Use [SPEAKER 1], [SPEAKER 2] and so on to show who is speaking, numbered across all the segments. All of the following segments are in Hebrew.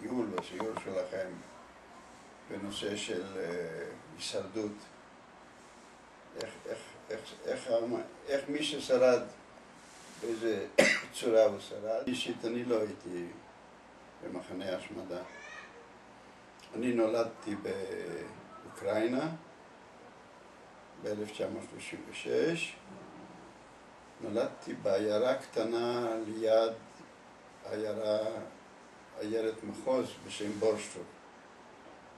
[SPEAKER 1] טיול או שיעור שלכם בנושא של הישרדות. איך מי ששרד, באיזה צורה הוא שרד. אישית אני לא הייתי במחנה השמדה. אני נולדתי באוקראינה ב-1936. נולדתי בעיירה קטנה ליד עיירת מחוז בשם בורשטוב.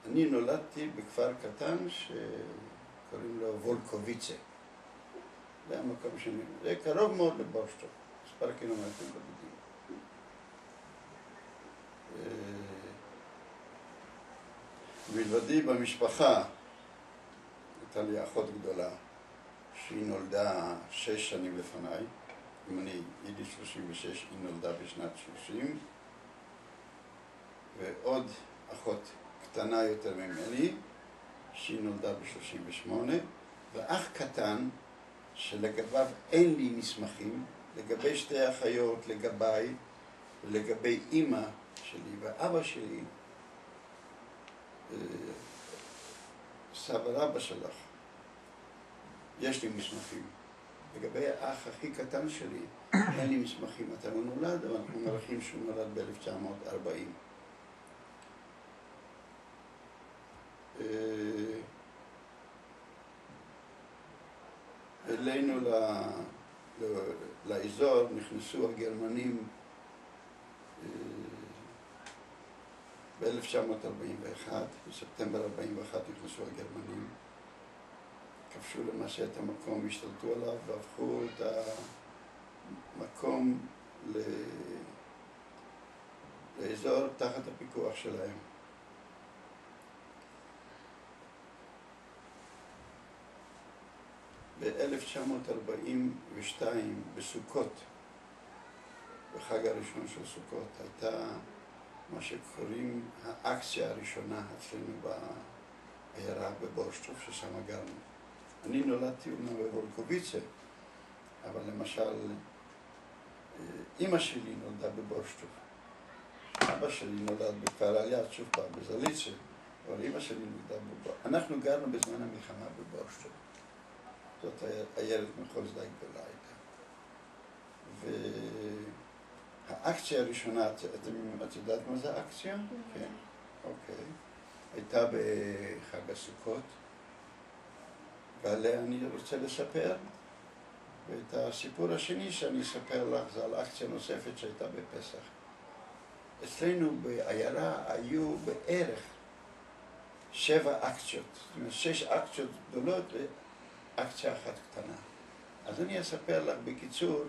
[SPEAKER 1] אני נולדתי בכפר קטן שקוראים לו וולקוביצה. זה המקום שלי. זה קרוב מאוד לבורשטוב, מספר קילומטרים בודדים. מלבדי במשפחה הייתה לי אחות גדולה שהיא נולדה 6 שנים לפניי. אם אני יליד 36, היא נולדה בשנת 30, ועוד אחות קטנה יותר ממני שהיא נולדה ב-38, ואח קטן שלגביו אין לי מסמכים, לגבי 2 אחיות, לגביי ולגבי אמא שלי ואבא שלי, סבא רבא שלך, יש לי מסמכים. לגבי האח הכי קטן שלי, אין לי מסמכים מתי הוא נולד, אבל אנחנו מעריכים שהוא נולד ב-1940. אלינו לאזור נכנסו הגרמנים ב-1941, בספטמבר 41 נכנסו הגרמנים, כבשו למעשה את המקום, השתלטו עליו והפכו את המקום לאזור תחת הפיקוח שלהם. ב-1942 בסוכות, בחג הראשון של סוכות, הייתה מה שקוראים האקציה הראשונה אצלנו בעיירה בבורשטוב, ששם גרנו. אני נולדתי אומנם בוולקוביצה, אבל למשל אמא שלי נולדה בבורשטוב. אבא שלי נולד בכפר עליית, שוב פעם, בזליצה, אבל אמא שלי נולדה בבורשטוב. אנחנו גרנו בזמן המלחמה בבורשטוב. זאת עיירת מחוז די גדולה הייתה. והאקציה הראשונה, את יודעת מה זה אקציה? כן. אוקיי. הייתה בחג הסוכות, ועליה אני רוצה לספר. ואת הסיפור השני שאני אספר לך זה על אקציה נוספת שהייתה בפסח. אצלנו בעיירה היו בערך 7 אקציות, זאת אומרת 6 אקציות גדולות ואקציה אחת קטנה. אז אני אספר לך בקיצור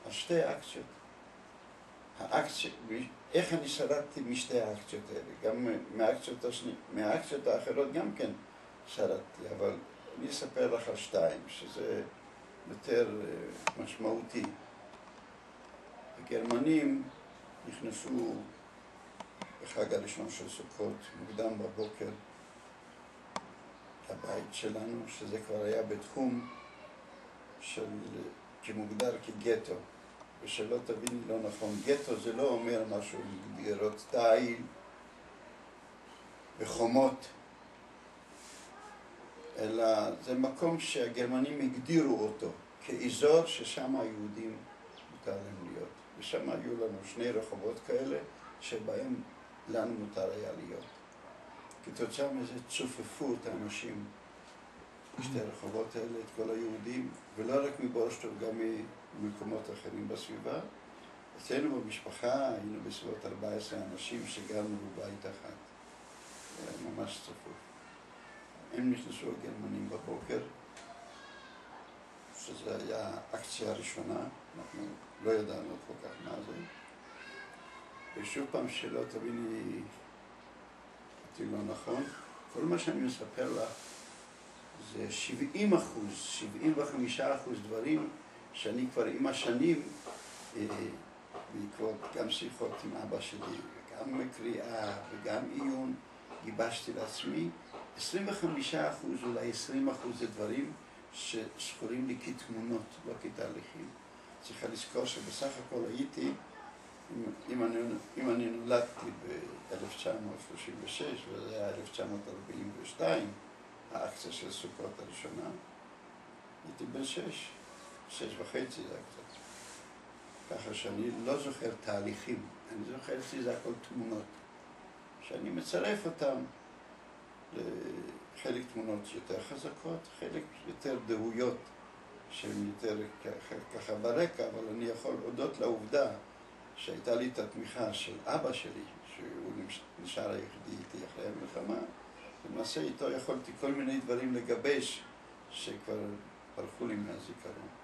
[SPEAKER 1] על 2 אקציות. איך אני שרדתי משתי האקציות האלה, גם מהאקציות האחרות גם כן שרדתי, אבל אני אספר לך על 2, שזה יותר משמעותי. הגרמנים נכנסו בחג הראשון של סוכות, מוקדם בבוקר, לבית שלנו, שזה כבר היה בתחום שמוגדר כגטו. ושלא תביני לא נכון, גטו זה לא אומר משהו גדרות תיל וחומות, אלא זה מקום שהגרמנים הגדירו אותו כאזור ששם היהודים מותר להם להיות. ושם היו לנו 2 רחובות כאלה שבהם לנו מותר היה להיות. כתוצאה מזה צופפו את האנשים בשתי הרחובות האלה, את כל היהודים, ולא רק מבורשטוב, גם ממקומות אחרים בסביבה. אצלנו במשפחה היינו בסביבות 14 אנשים שגרנו בבית אחד. ממש צפוף. הם נכנסו הגרמנים בבוקר, שזו הייתה האקציה הראשונה, אנחנו לא ידענו כל כך מה זה. ושוב פעם שלא תביני אותי לא נכון, כל מה שאני מספר לך זה 70%, 75% דברים שאני כבר עם השנים, בעקבות גם שיחות עם אבא שלי, וגם קריאה וגם עיון, גיבשתי לעצמי. 25%, אולי 20% זה דברים שזכורים לי כתמונות, לא כתהליכים. צריכה לזכור שבסך הכל הייתי, אם אני נולדתי ב-1936, 1936, וזה היה 1942, האקציה של סוכות הראשונה. הייתי בן 6 וחצי זה קצת. ככה שאני לא זוכר תהליכים, אני זוכר שזה הכל תמונות, שאני מצרף אותן לחלק תמונות יותר חזקות, חלק יותר דהויות, שהן יותר ככה ברקע, אבל אני יכול הודות לעובדה שהייתה לי את התמיכה של אבא שלי, שהוא נשאר היחידי איתי אחרי המלחמה, למעשה איתו יכולתי כל מיני דברים לגבש שכבר פרחו לי מהזיכרון.